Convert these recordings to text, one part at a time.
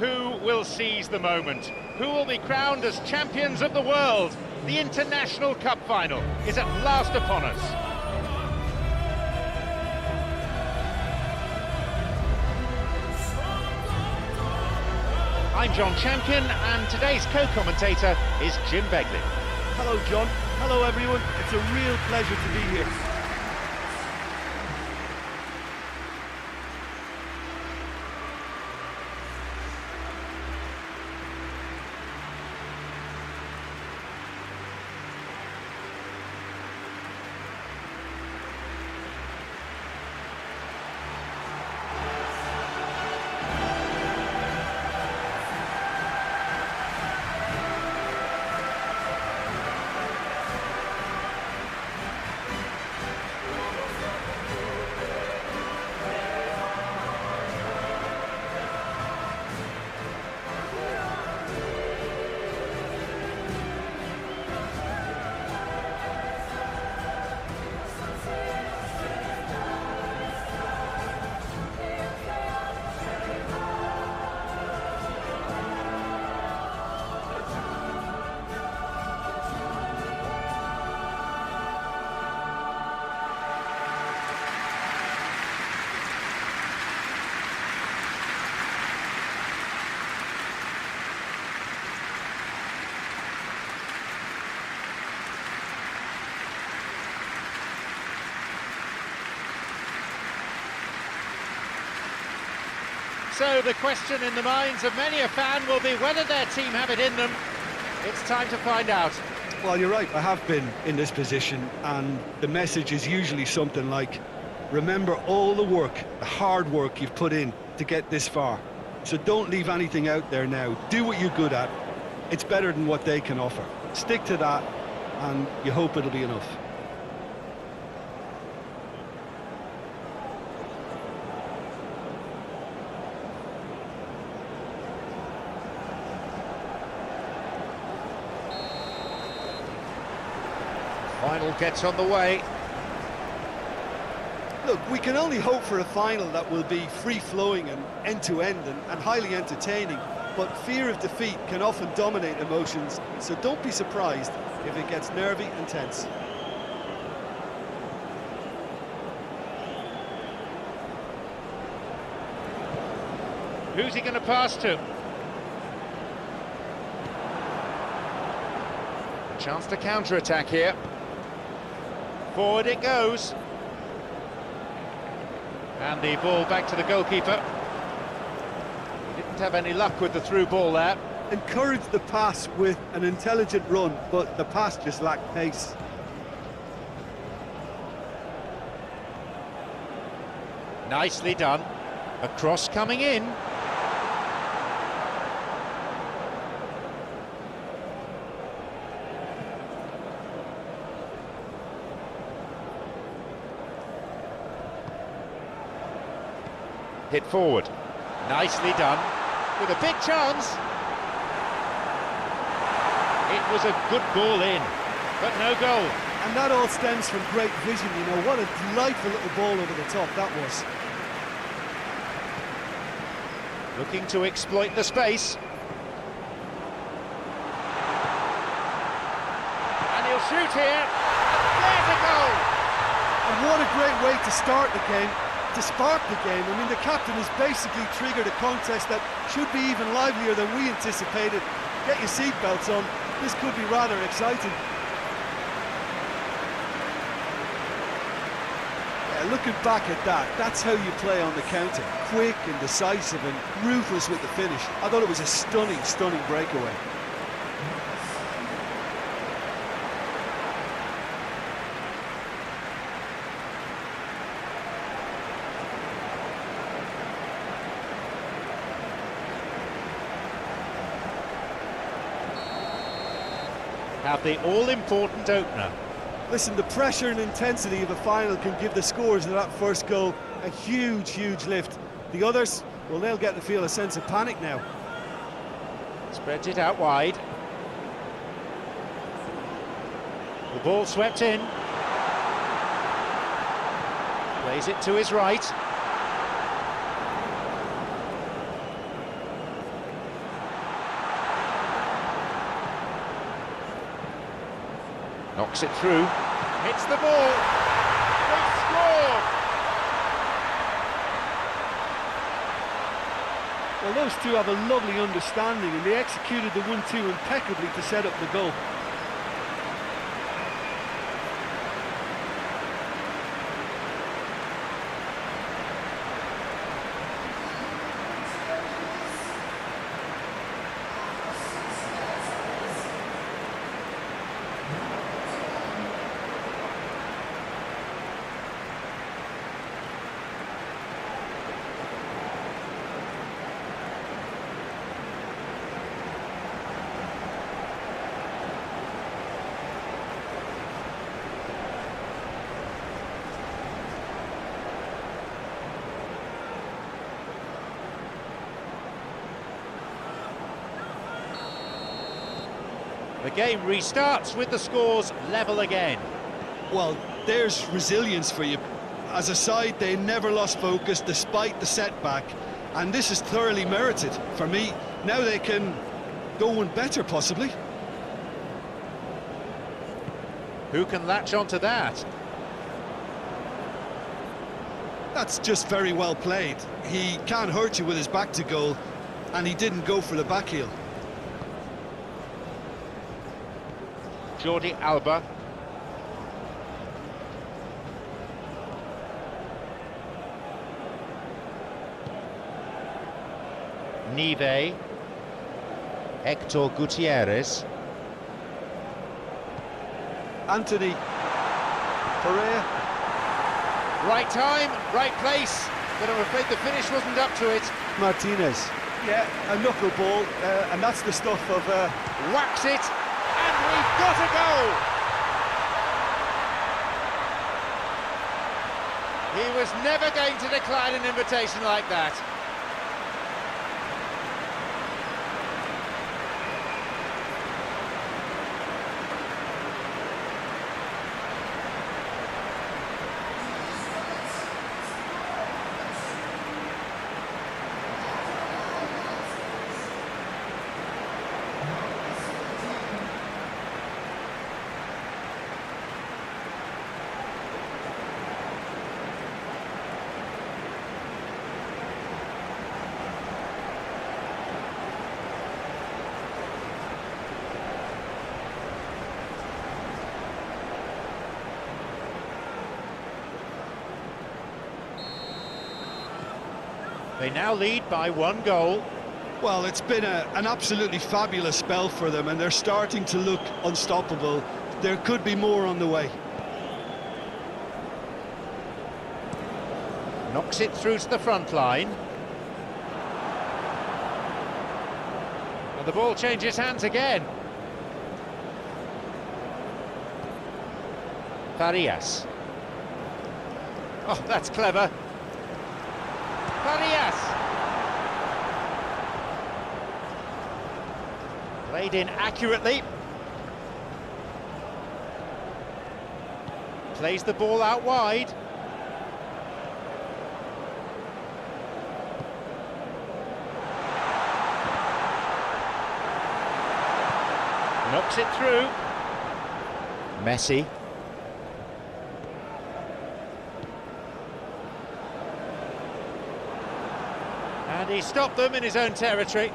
Who will seize the moment? Who will be crowned as champions of the world? The International Cup final is at last upon us. I'm John Champion, and today's co-commentator is Jim Begley. Hello, John. Hello, everyone. It's a real pleasure to be here. So the question in the minds of many a fan will be whether their team have it in them. It's time to find out. Well, you're right. I have been in this position, and the message is usually something like, remember all the work, the hard work you've put in to get this far. So don't leave anything out there now. Do what you're good at. It's better than what they can offer. Stick to that, and you hope it'll be enough. Final gets on the way. Look, we can only hope for a final that will be free-flowing and end-to-end and highly entertaining, but fear of defeat can often dominate emotions, so don't be surprised if it gets nervy and tense. Who's he going to pass to? Chance to counter-attack here. Forward it goes. And the ball back to the goalkeeper. He didn't have any luck with the through ball there. Encouraged the pass with an intelligent run, but the pass just lacked pace. Nicely done. A cross coming in. Hit forward. Nicely done. With a big chance. It was a good ball in, but no goal. And that all stems from great vision, you know. What a delightful little ball over the top that was. Looking to exploit the space. And he'll shoot here. There's a goal! And what a great way to start the game. To spark the game. I mean, the captain has basically triggered a contest that should be even livelier than we anticipated. Get your seatbelts on. This could be rather exciting. Yeah, looking back at that, that's how you play on the counter. Quick and decisive and ruthless with the finish. I thought it was a stunning, stunning breakaway. Have the all-important opener. Listen, the pressure and intensity of a final can give the scorers of that first goal a huge, huge lift. The others, well, they'll get to feel a sense of panic now. Spreads it out wide. The ball swept in. Plays it to his right. Knocks it through. Hits the ball. They scored! Well, those two have a lovely understanding, and they executed the 1-2 impeccably to set up the goal. The game restarts with the scores level again. Well, there's resilience for you. As a side, they never lost focus despite the setback, and this is thoroughly merited for me. Now they can go one better, possibly. Who can latch onto that? That's just very well played. He can't hurt you with his back to goal, and he didn't go for the back heel. Jordi Alba. Nive. Hector Gutierrez. Anthony Pereira. Right time, right place, but I'm afraid the finish wasn't up to it. Martinez. Yeah, a knuckleball, and that's the stuff of... Whacks it, and we've got a goal! He was never going to decline an invitation like that. They now lead by 1 goal. Well, it's been an absolutely fabulous spell for them, and they're starting to look unstoppable. There could be more on the way. Knocks it through to the front line. And the ball changes hands again. Farias. Oh, that's clever. Farias. Played in accurately. Plays the ball out wide. Knocks it through. Messi. And he stopped them in his own territory.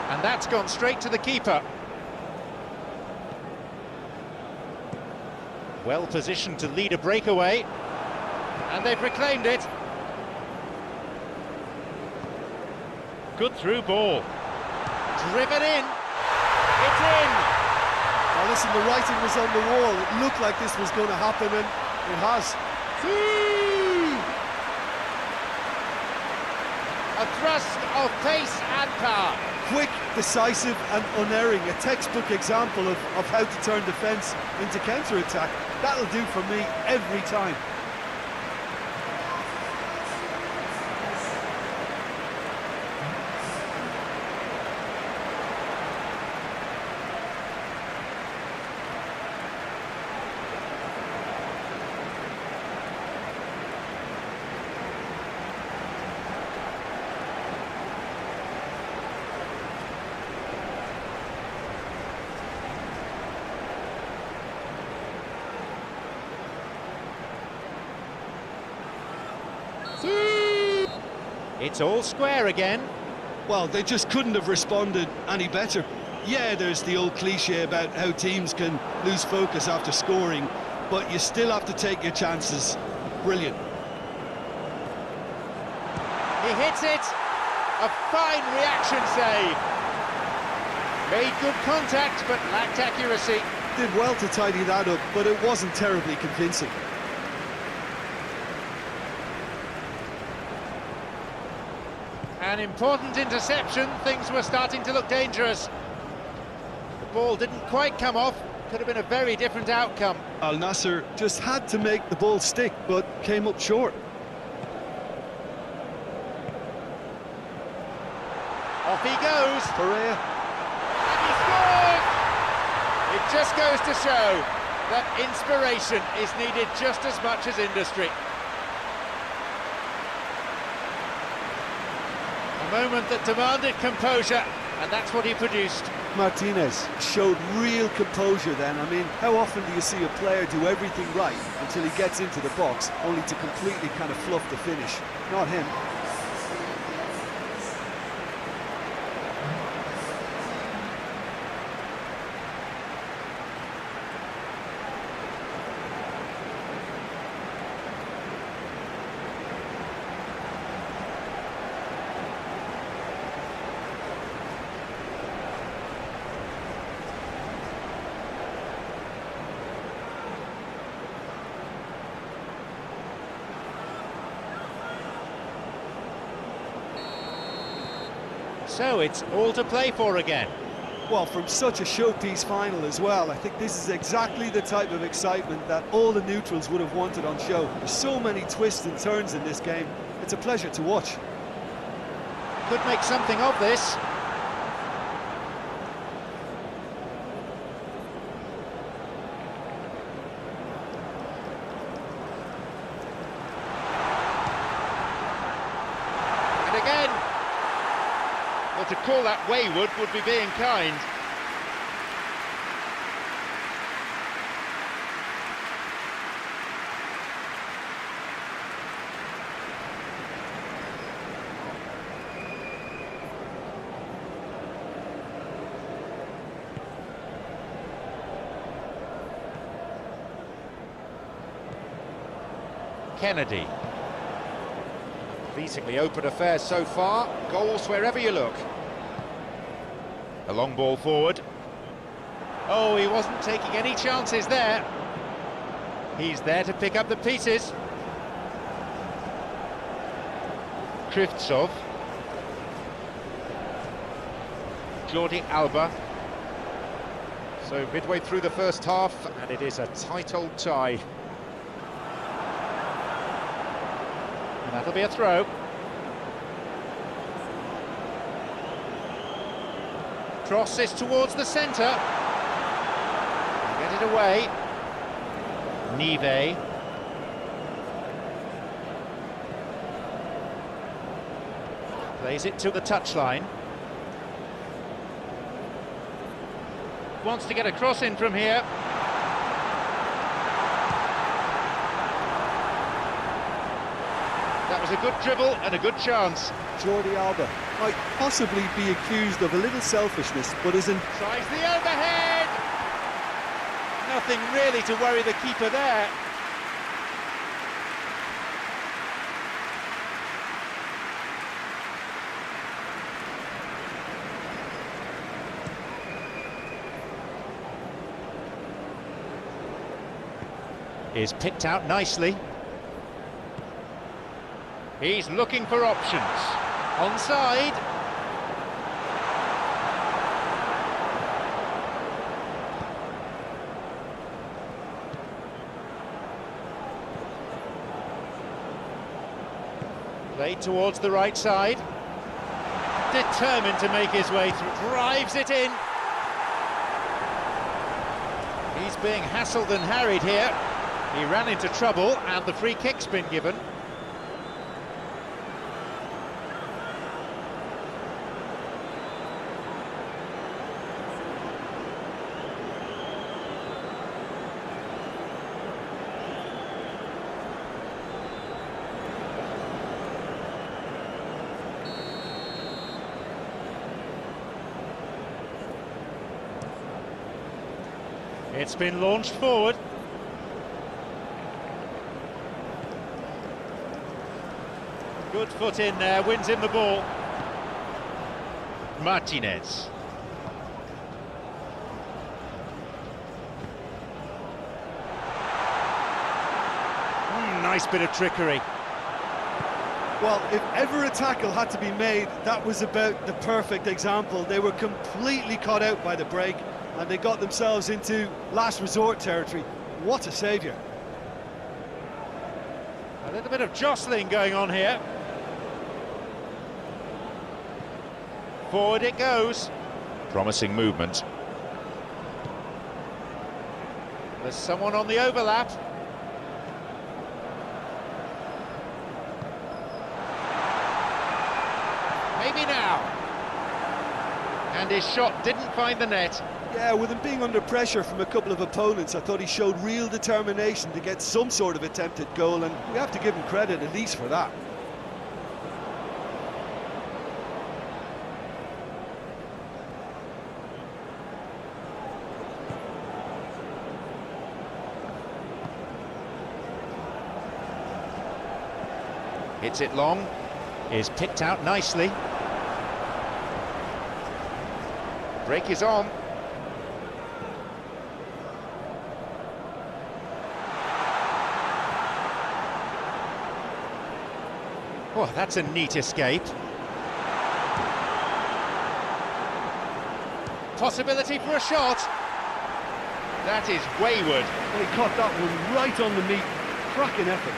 And that's gone straight to the keeper. Well positioned to lead a breakaway. And they've reclaimed it. Good through ball. Driven in. It's in. Now listen, the writing was on the wall. It looked like this was going to happen, and it has. A thrust of pace and power. Quick, decisive and unerring. A textbook example of how to turn defence into counter-attack. That'll do for me every time. It's all square again. Well, they just couldn't have responded any better. Yeah, there's the old cliche about how teams can lose focus after scoring, but you still have to take your chances. Brilliant. He hits it. A fine reaction save. Made good contact, but lacked accuracy. Did well to tidy that up, but it wasn't terribly convincing. An important interception. Things were starting to look dangerous. The ball didn't quite come off. Could have been a very different outcome. Al Nassr just had to make the ball stick, but came up short. Off he goes. Pereira. And he scores! It just goes to show that inspiration is needed just as much as industry. A moment that demanded composure, and that's what he produced. Martinez showed real composure then. I mean, how often do you see a player do everything right until he gets into the box, only to completely kind of fluff the finish? Not him. So it's all to play for again. Well, from such a showpiece final as well, I think this is exactly the type of excitement that all the neutrals would have wanted on show. There's so many twists and turns in this game. It's a pleasure to watch. Could make something of this. And again. Well, to call that wayward would be being kind. Kennedy. Beatingly open affair so far. Goals wherever you look. A long ball forward. Oh, he wasn't taking any chances there. He's there to pick up the pieces. Krivtsov. Jordi Alba. So midway through the first half, and it is a tight old tie. And that'll be a throw. Crosses towards the centre. Get it away. Nive. Plays it to the touchline. Wants to get a cross in from here. That was a good dribble and a good chance. Jordi Alba might possibly be accused of a little selfishness, but isn't. Tries the overhead. Nothing really to worry the keeper there. Is picked out nicely. He's looking for options. Onside. Played towards the right side. Determined to make his way through. Drives it in. He's being hassled and harried here. He ran into trouble and the free kick's been given. It's been launched forward. Good foot in there, wins him the ball. Martinez. Nice bit of trickery. Well, if ever a tackle had to be made, that was about the perfect example. They were completely caught out by the break, and they got themselves into last resort territory. What a saviour. A little bit of jostling going on here. Forward it goes. Promising movement. There's someone on the overlap. Maybe now. And his shot didn't find the net. Yeah, with him being under pressure from a couple of opponents, I thought he showed real determination to get some sort of attempt at goal, and we have to give him credit at least for that. Hits it long, is picked out nicely. Break is on. Oh, that's a neat escape. Possibility for a shot. That is wayward. Well, he caught that one right on the meat. Cracking effort.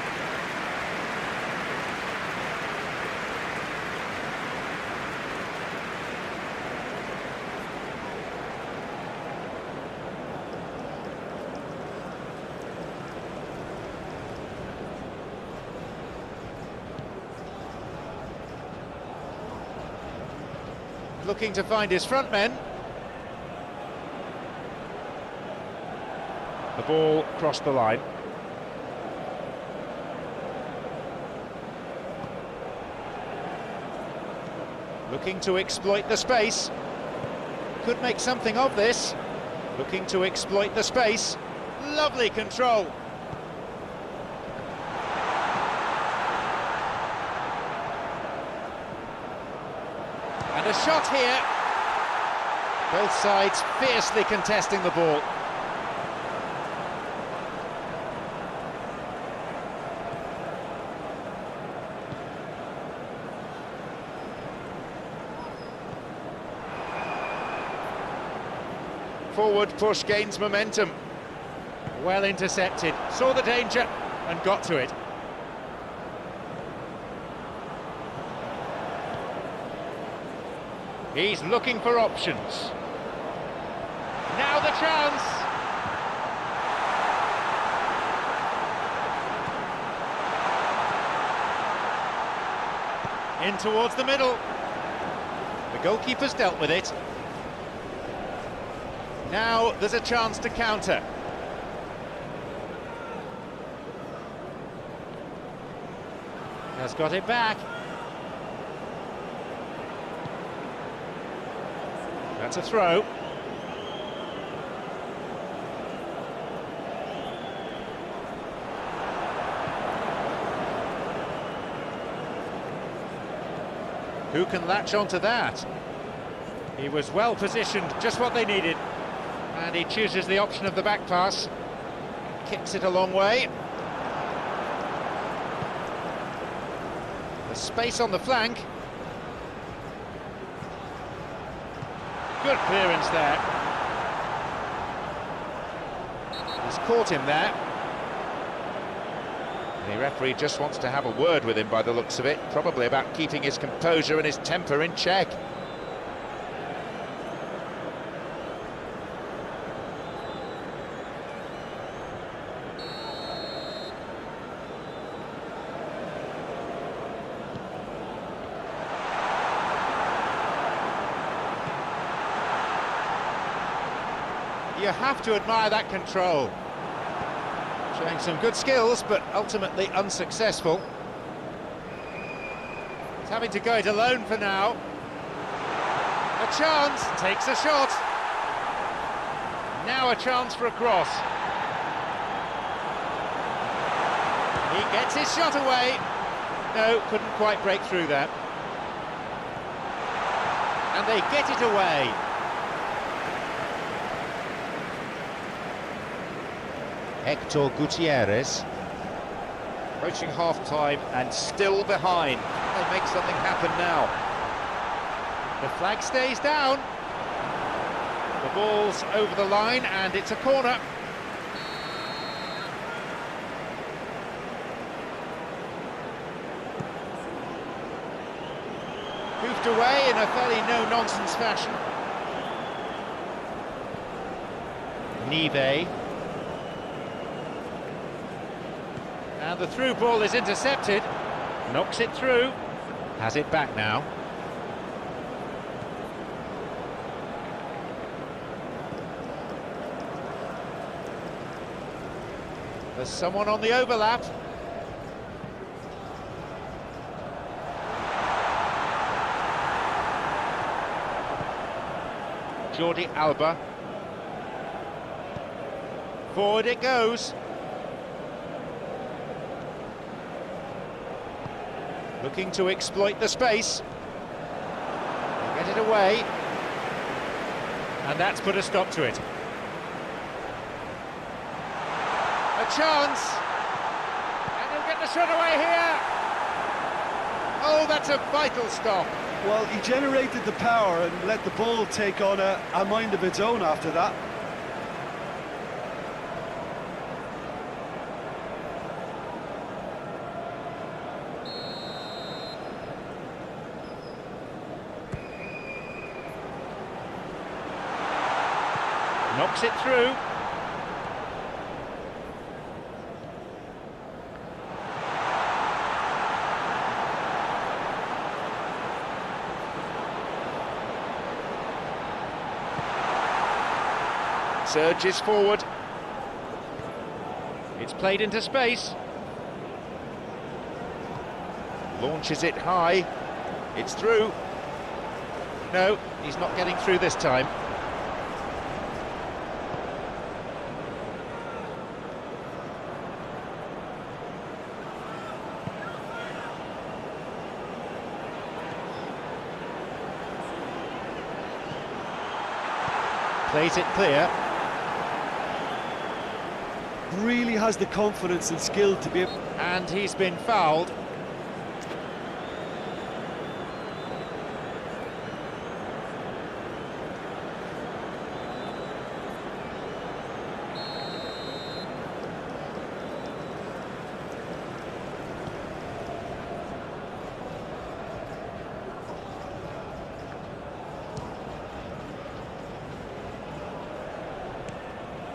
Looking to find his front men. The ball crossed the line. Looking to exploit the space. Could make something of this. Looking to exploit the space. Lovely control. And a shot here. Both sides fiercely contesting the ball. Forward push gains momentum. Well intercepted. Saw the danger and got to it. He's looking for options. Now the chance! In towards the middle. The goalkeeper's dealt with it. Now there's a chance to counter. Has got it back. That's a throw. Who can latch onto that? He was well positioned, just what they needed. And he chooses the option of the back pass. Kicks it a long way. There's space on the flank. Good clearance there. He's caught him there. The referee just wants to have a word with him by the looks of it, probably about keeping his composure and his temper in check. You have to admire that control. Showing some good skills, but ultimately unsuccessful. He's having to go it alone for now. A chance, takes a shot. Now a chance for a cross. He gets his shot away. No, couldn't quite break through that. And they get it away. Hector Gutierrez. Approaching half-time and still behind. They make something happen now. The flag stays down. The ball's over the line and it's a corner. Moved away in a fairly no-nonsense fashion. Nive. And the through ball is intercepted. Knocks it through. Has it back now. There's someone on the overlap. Jordi Alba. Forward it goes. Looking to exploit the space. They get it away. And that's put a stop to it. A chance. And he'll get the shot away here. Oh, that's a vital stop. Well, he generated the power and let the ball take on a mind of its own after that. Knocks it through. Surges forward. It's played into space. Launches it high. It's through. No, he's not getting through this time. Plays it clear. Really has the confidence and skill to be able... And he's been fouled.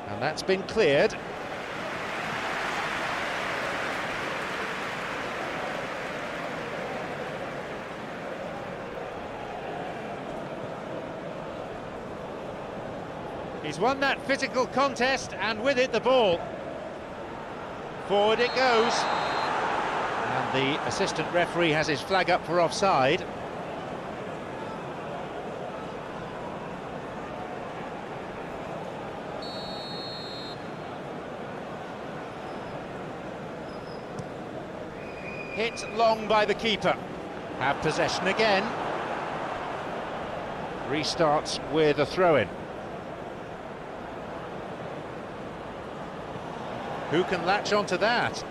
And that's been cleared. He's won that physical contest, and with it the ball. Forward it goes. And the assistant referee has his flag up for offside. Hit long by the keeper. Have possession again. Restarts with a throw-in. Who can latch onto that?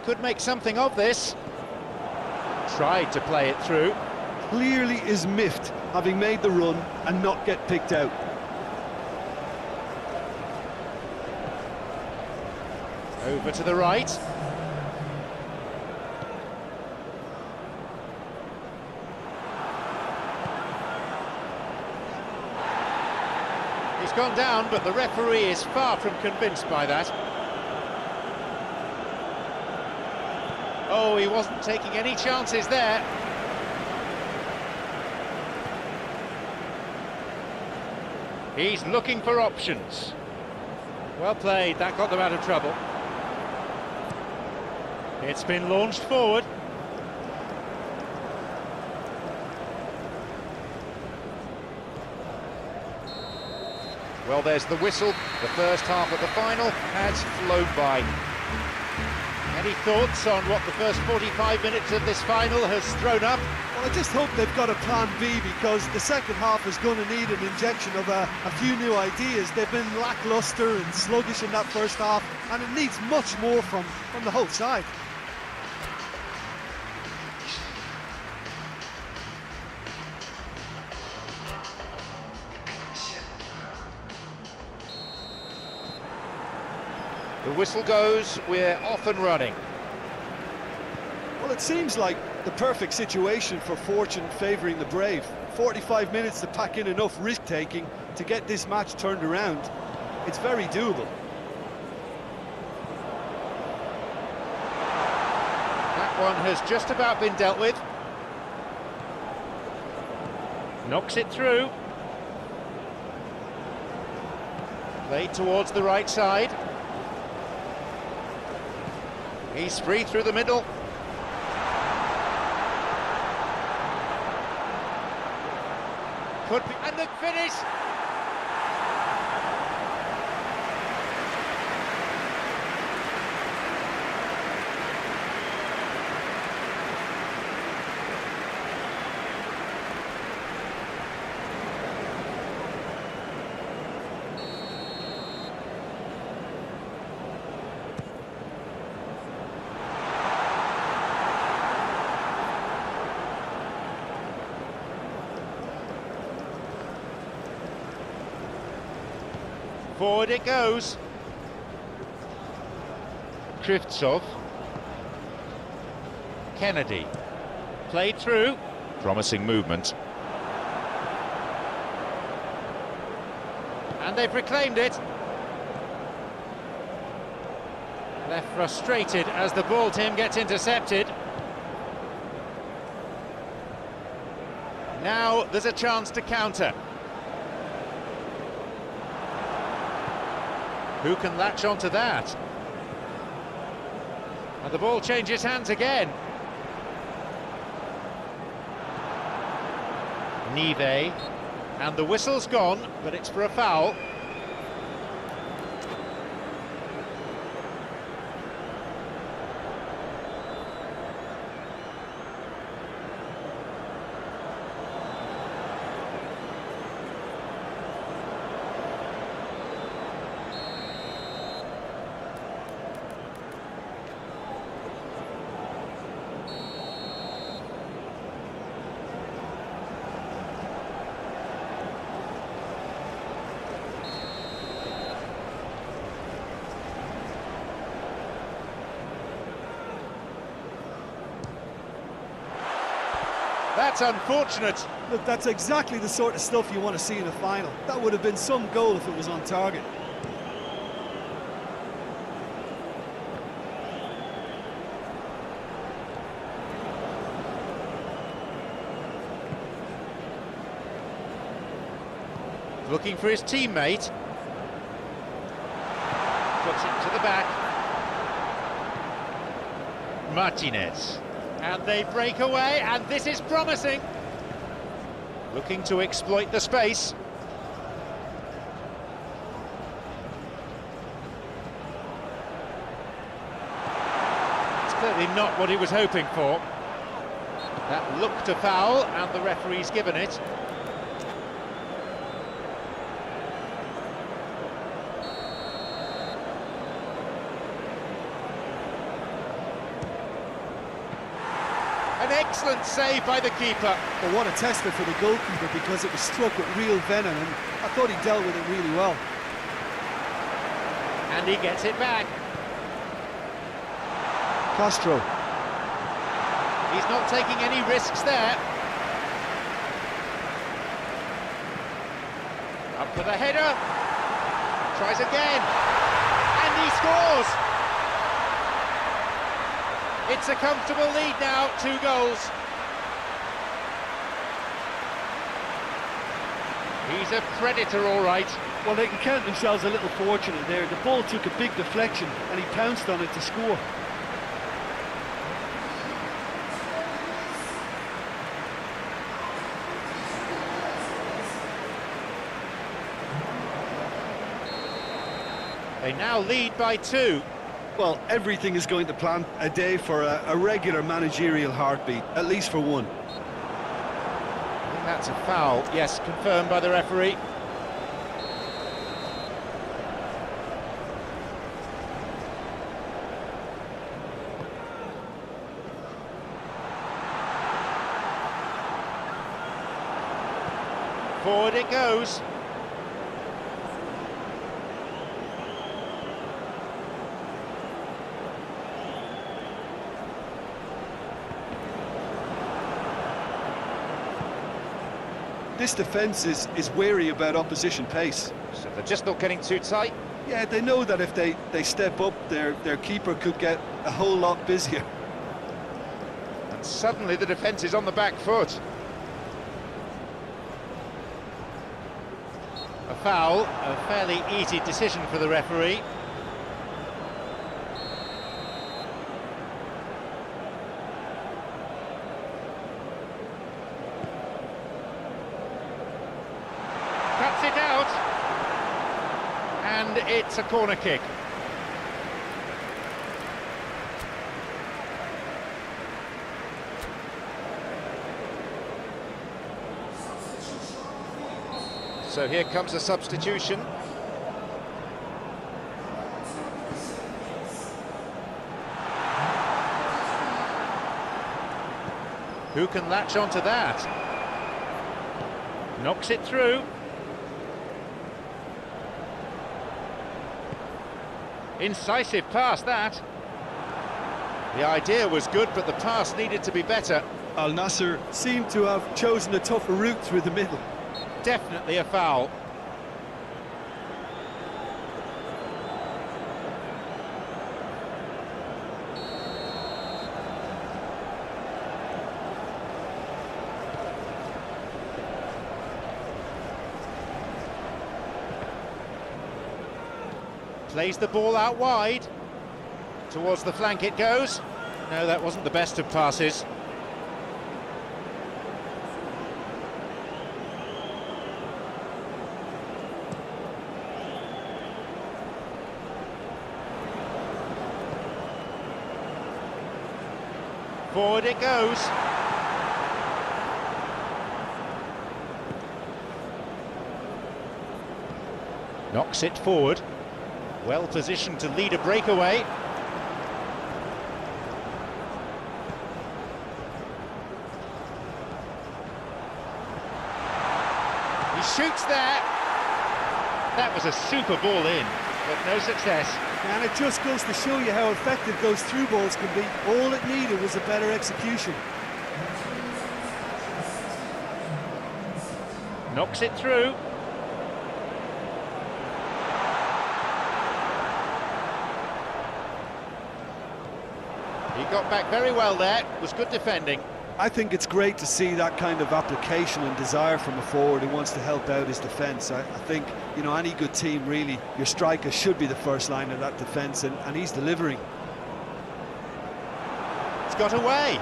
Could make something of this. Tried to play it through. Clearly is miffed, having made the run and not get picked out. Over to the right. He's gone down, but the referee is far from convinced by that. Oh, he wasn't taking any chances there. He's looking for options. Well played, that got them out of trouble. It's been launched forward. Well, there's the whistle. The first half of the final has flown by. Any thoughts on what the first 45 minutes of this final has thrown up? Well, I just hope they've got a plan B, because the second half is going to need an injection of a few new ideas. They've been lacklustre and sluggish in that first half, and it needs much more from the whole side. The whistle goes, we're off and running. Well, it seems like the perfect situation for fortune favouring the brave. 45 minutes to pack in enough risk-taking to get this match turned around. It's very doable. That one has just about been dealt with. Knocks it through. Played towards the right side. He's free through the middle. Could be, and the finish! Forward it goes. Krivtsov. Kennedy. Played through. Promising movement. And they've reclaimed it. Left frustrated as the ball, Tim, gets intercepted. Now there's a chance to counter. Who can latch onto that? And the ball changes hands again. Nive. And the whistle's gone, but it's for a foul. That's unfortunate. Look, that's exactly the sort of stuff you want to see in a final. That would have been some goal if it was on target. Looking for his teammate. Puts it to the back. Martinez. And they break away, and this is promising. Looking to exploit the space. It's clearly not what he was hoping for. That looked a foul, and the referee's given it. An excellent save by the keeper. But what a tester for the goalkeeper, because it was struck with real venom, and I thought he dealt with it really well. And he gets it back. Castro. He's not taking any risks there. Up for the header. Tries again. And he scores! It's a comfortable lead now, 2 goals. He's a predator, all right. Well, they can count themselves a little fortunate there. The ball took a big deflection and he pounced on it to score. They now lead by 2. Well, everything is going to plan a day for a regular managerial heartbeat, at least for one. I think that's a foul. Yes, confirmed by the referee. Forward it goes. This defence is wary about opposition pace. So they're just not getting too tight. Yeah, they know that if they step up, their keeper could get a whole lot busier. And suddenly the defence is on the back foot. A foul, a fairly easy decision for the referee. Cuts it out, and it's a corner kick. So here comes a substitution. Who can latch onto that? Knocks it through. Incisive pass, that. The idea was good, but the pass needed to be better. Al Nassr Seemed to have chosen a tougher route through the middle. Definitely a foul. Plays the ball out wide. Towards the flank it goes. No, that wasn't the best of passes. Forward it goes. Knocks it forward. Well positioned to lead a breakaway. He shoots there. That was a super ball in, but no success. And it just goes to show you how effective those through balls can be. All it needed was a better execution. Knocks it through. He got back very well there. It was good defending. I think it's great to see that kind of application and desire from a forward who wants to help out his defence. I think, you know, any good team, really, your striker should be the first line of that defence, and he's delivering. It's got away.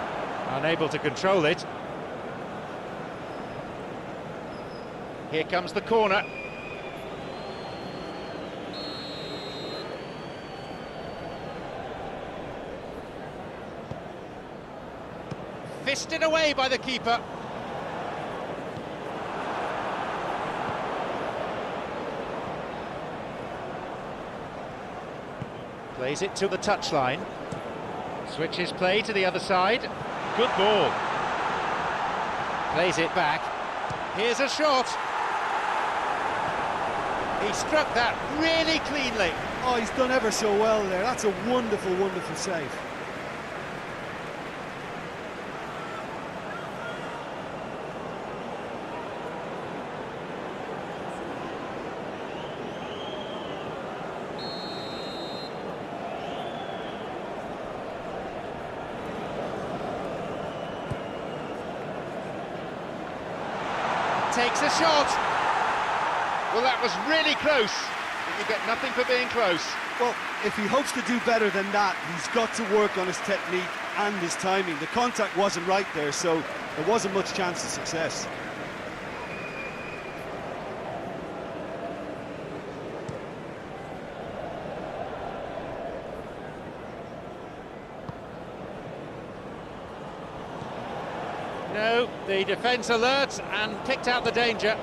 Unable to control it. Here comes the corner. Fisted away by the keeper. Plays it to the touchline. Switches play to the other side. Good ball. Plays it back. Here's a shot. He struck that really cleanly. Oh, he's done ever so well there. That's a wonderful, wonderful save. Takes a shot. Well, that was really close. But you get nothing for being close. Well, if he hopes to do better than that, he's got to work on his technique and his timing. The contact wasn't right there, so there wasn't much chance of success. No, the defence alert and picked out the danger.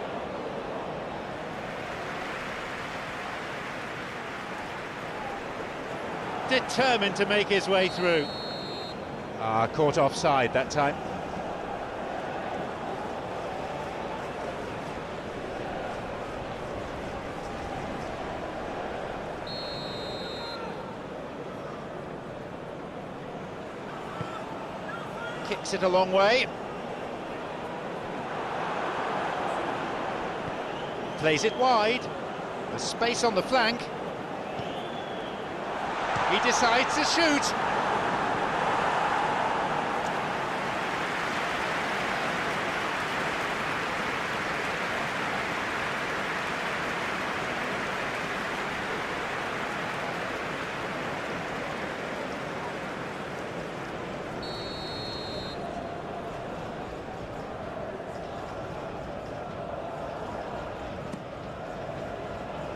Determined to make his way through. Caught offside that time. Kicks it a long way. Plays it wide. There's space on the flank. He decides to shoot.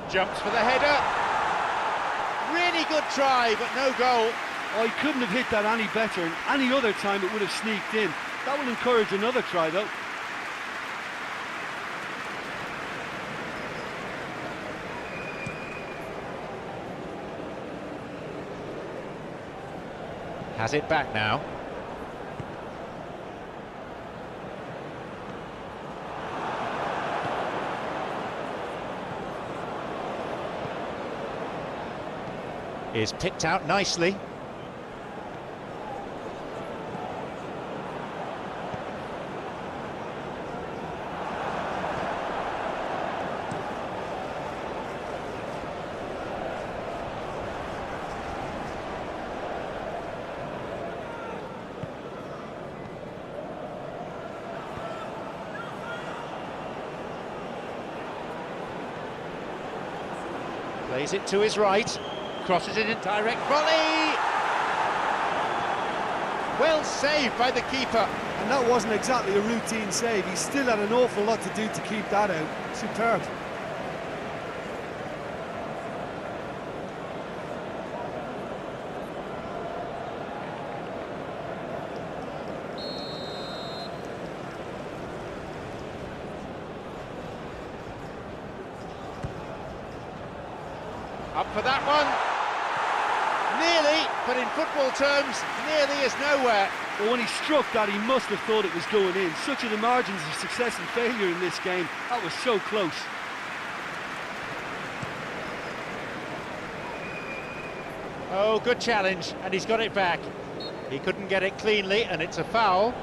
Jumps for the header. Really good try, but no goal. Oh, he couldn't have hit that any better, and any other time it would have sneaked in. That will encourage another try, though. Has it back now. Is picked out nicely. Plays it to his right. Crosses it in direct volley. Well saved by the keeper. And that wasn't exactly a routine save. He still had an awful lot to do to keep that out. Superb. Up for that one. Nearly, but in football terms, nearly is nowhere. But when he struck that, he must have thought it was going in. Such are the margins of success and failure in this game. That was so close. Oh, good challenge, and he's got it back. He couldn't get it cleanly, and it's a foul.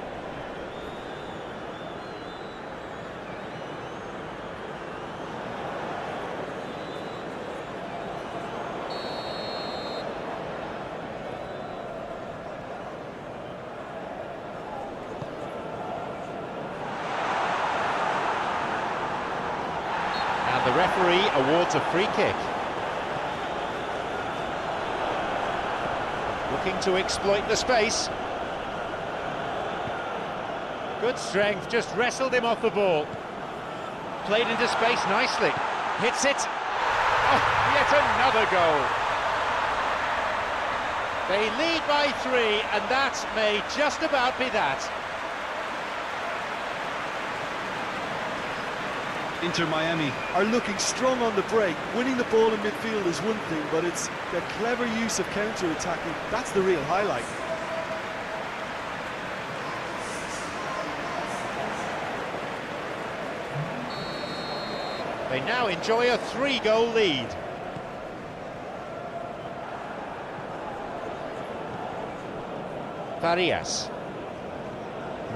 The referee awards a free kick. Looking to exploit the space. Good strength, just wrestled him off the ball. Played into space nicely. Hits it. Oh, yet another goal. They lead by 3, and that may just about be that. Inter Miami are looking strong on the break. Winning the ball in midfield is one thing, but it's their clever use of counter-attacking. That's the real highlight. They now enjoy a 3-goal lead. Farias.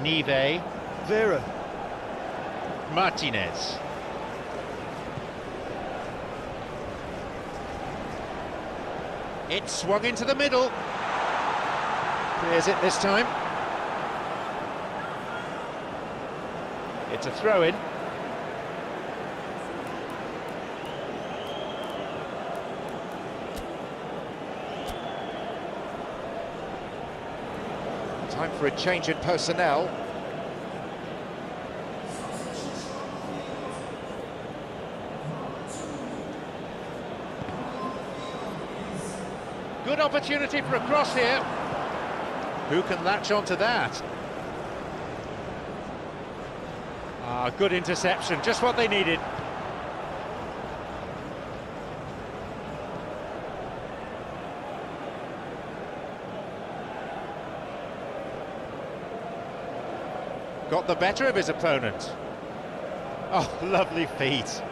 Nive. Vera. Martinez. It swung into the middle. Clears it this time. It's a throw-in. Time for a change in personnel. Good opportunity for a cross here. Who can latch onto that? Ah, good interception, just what they needed. Got the better of his opponent. Oh, lovely feet.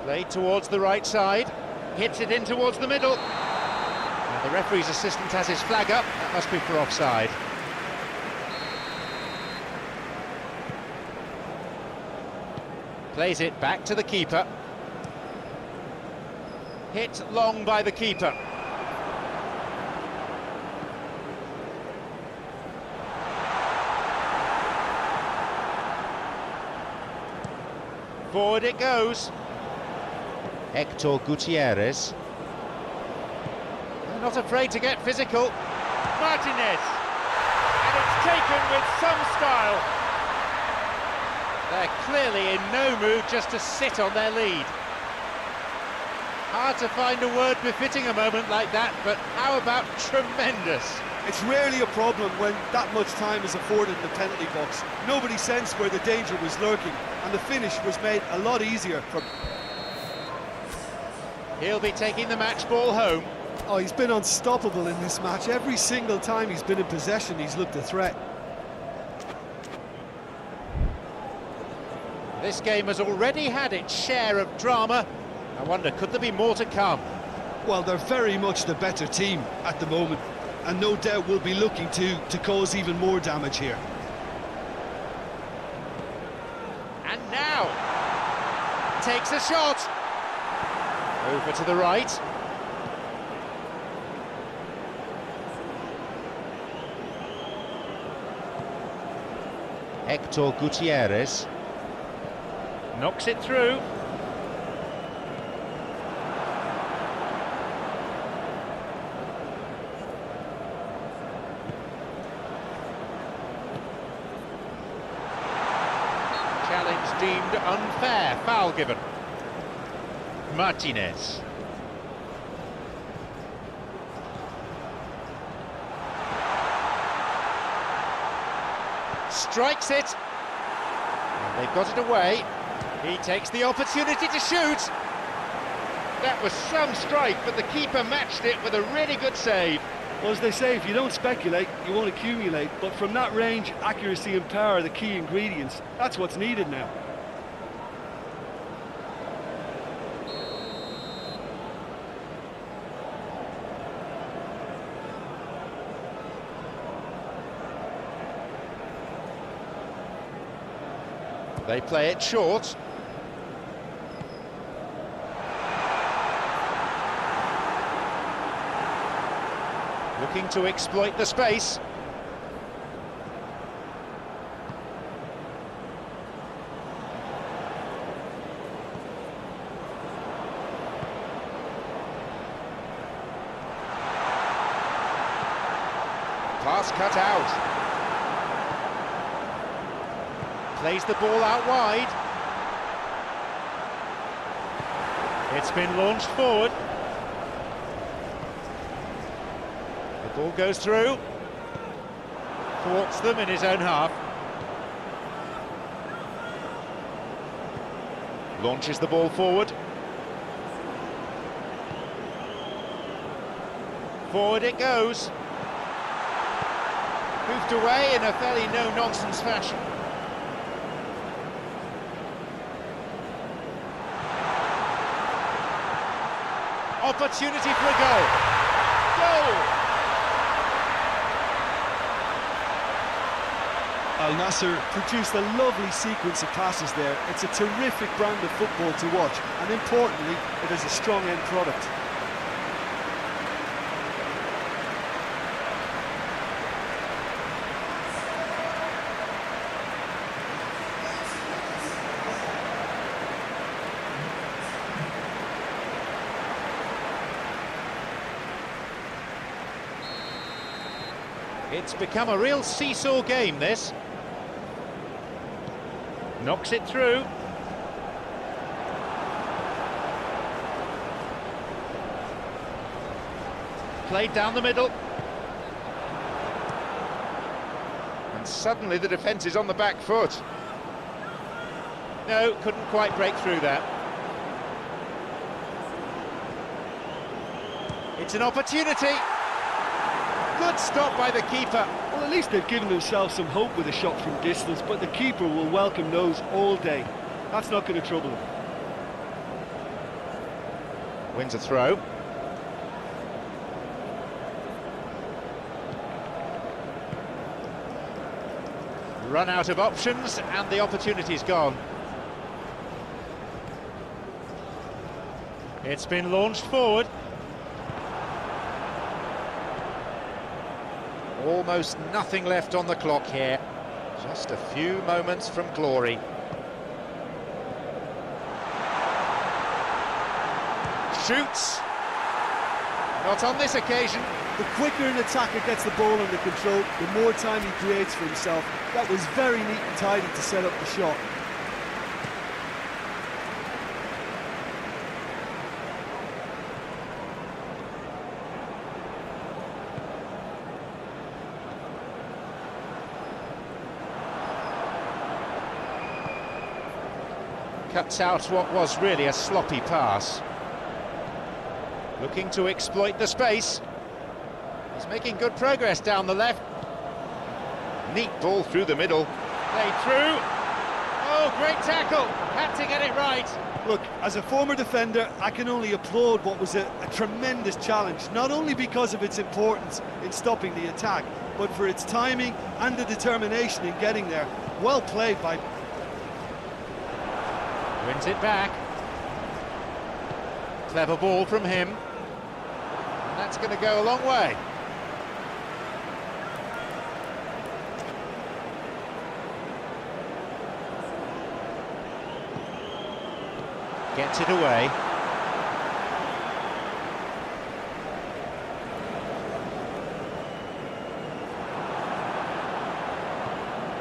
Played towards the right side, hits it in towards the middle. And the referee's assistant has his flag up, that must be for offside. Plays it back to the keeper. Hit long by the keeper. Forward it goes. Hector Gutierrez. They're not afraid to get physical. Martinez. And it's taken with some style. They're clearly in no mood just to sit on their lead. Hard to find a word befitting a moment like that, but how about tremendous? It's rarely a problem when that much time is afforded in the penalty box. Nobody sensed where the danger was lurking, and the finish was made a lot easier for... He'll be taking the match ball home. Oh, he's been unstoppable in this match. Every single time he's been in possession, he's looked a threat. This game has already had its share of drama. I wonder, could there be more to come? Well, they're very much the better team at the moment, and no doubt will be looking to cause even more damage here. And now, takes a shot. Over to the right. Hector Gutierrez. Knocks it through. Challenge deemed unfair, foul given. Martinez. Strikes it. And they've got it away. He takes the opportunity to shoot. That was some strike, but the keeper matched it with a really good save. Well, as they say, if you don't speculate, you won't accumulate. But from that range, accuracy and power are the key ingredients. That's what's needed now. They play it short. Looking to exploit the space. Pass cut out. Plays the ball out wide. It's been launched forward. The ball goes through. Thwarts them in his own half. Launches the ball forward. Forward it goes. Moved away in a fairly no-nonsense fashion. Opportunity for a goal. Goal! Al Nassr produced a lovely sequence of passes there. It's a terrific brand of football to watch, and importantly, it is a strong end product. It's become a real seesaw game, this. Knocks it through. Played down the middle. and suddenly the defence is on the back foot. No, couldn't quite break through that. It's an opportunity. Good stop by the keeper. Well, at least they've given themselves some hope with a shot from distance, but the keeper will welcome those all day. That's not going to trouble him. Wins a throw. Run out of options and the opportunity's gone. It's been launched forward. Almost nothing left on the clock here. Just a few moments from glory. Shoots. Not on this occasion. The quicker an attacker gets the ball under control, the more time he creates for himself. That was very neat and tidy to set up the shot. Cuts out what was really a sloppy pass. Looking to exploit the space. He's making good progress down the left. Neat ball through the middle. Played through. Oh, great tackle. Had to get it right. Look, as a former defender, I can only applaud what was a tremendous challenge, not only because of its importance in stopping the attack, but for its timing and the determination in getting there. Well played by... Wins it back. Clever ball from him. And that's going to go a long way. Gets it away.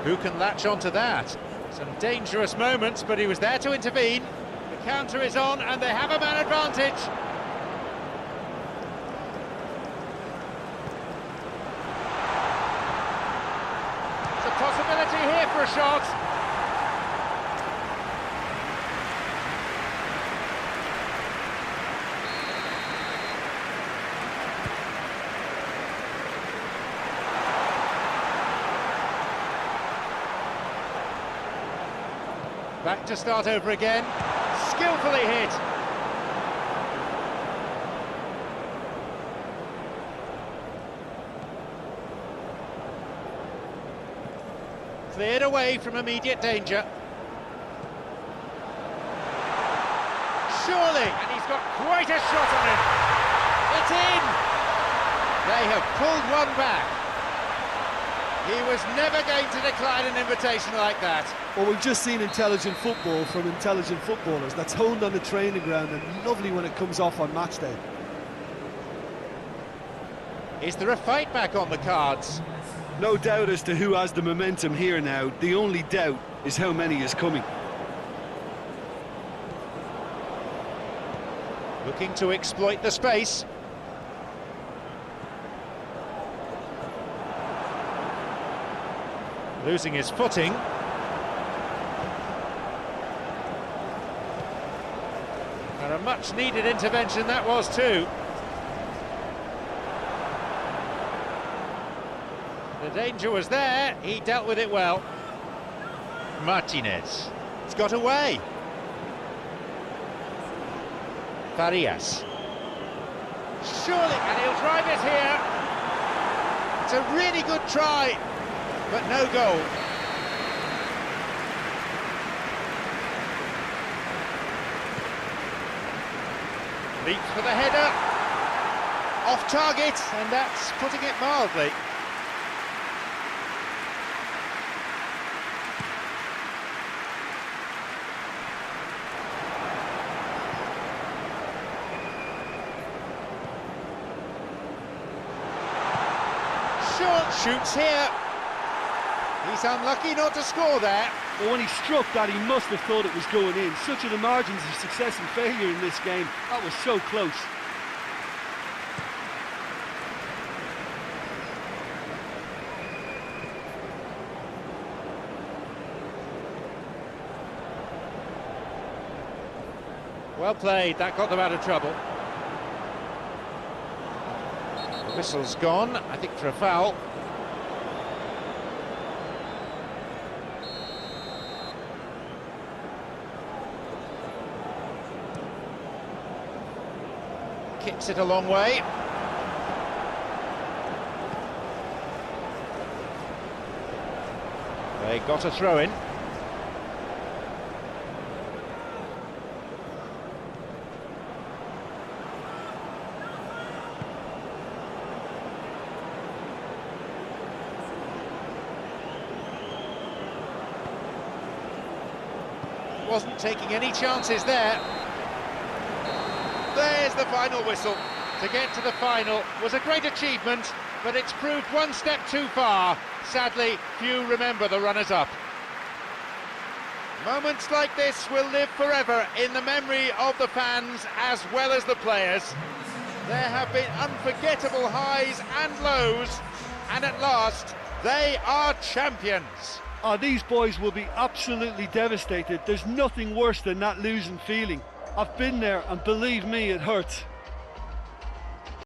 Who can latch onto that? Some dangerous moments, but he was there to intervene. The counter is on, and they have a man advantage. There's a possibility here for a shot. Back to start over again. Skillfully hit. Cleared away from immediate danger. Surely, and he's got quite a shot on him. It's in. They have pulled one back. He was never going to decline an invitation like that. Well, we've just seen intelligent football from intelligent footballers. That's honed on the training ground and lovely when it comes off on match day. Is there a fight back on the cards? No doubt as to who has the momentum here now. The only doubt is how many is coming. Looking to exploit the space. Losing his footing. And a much-needed intervention that was too. The danger was there, he dealt with it well. Martinez. It's got away. Farias. Surely, and he'll drive it here. It's a really good try, but no goal. Leaps for the header. Off target, and that's putting it mildly. Shoots here. He's unlucky not to score there. But when he struck that, he must have thought it was going in. Such are the margins of success and failure in this game. That was so close. Well played, that got them out of trouble. The whistle's gone, I think for a foul. Kicks it a long way. They got a throw-in. Wasn't taking any chances there. There's the final whistle. To get to the final was a great achievement, but it's proved one step too far. Sadly, few remember the runners-up. Moments like this will live forever in the memory of the fans as well as the players. There have been unforgettable highs and lows, and at last, they are champions. Oh, these boys will be absolutely devastated. There's nothing worse than that losing feeling. I've been there, and believe me, it hurts.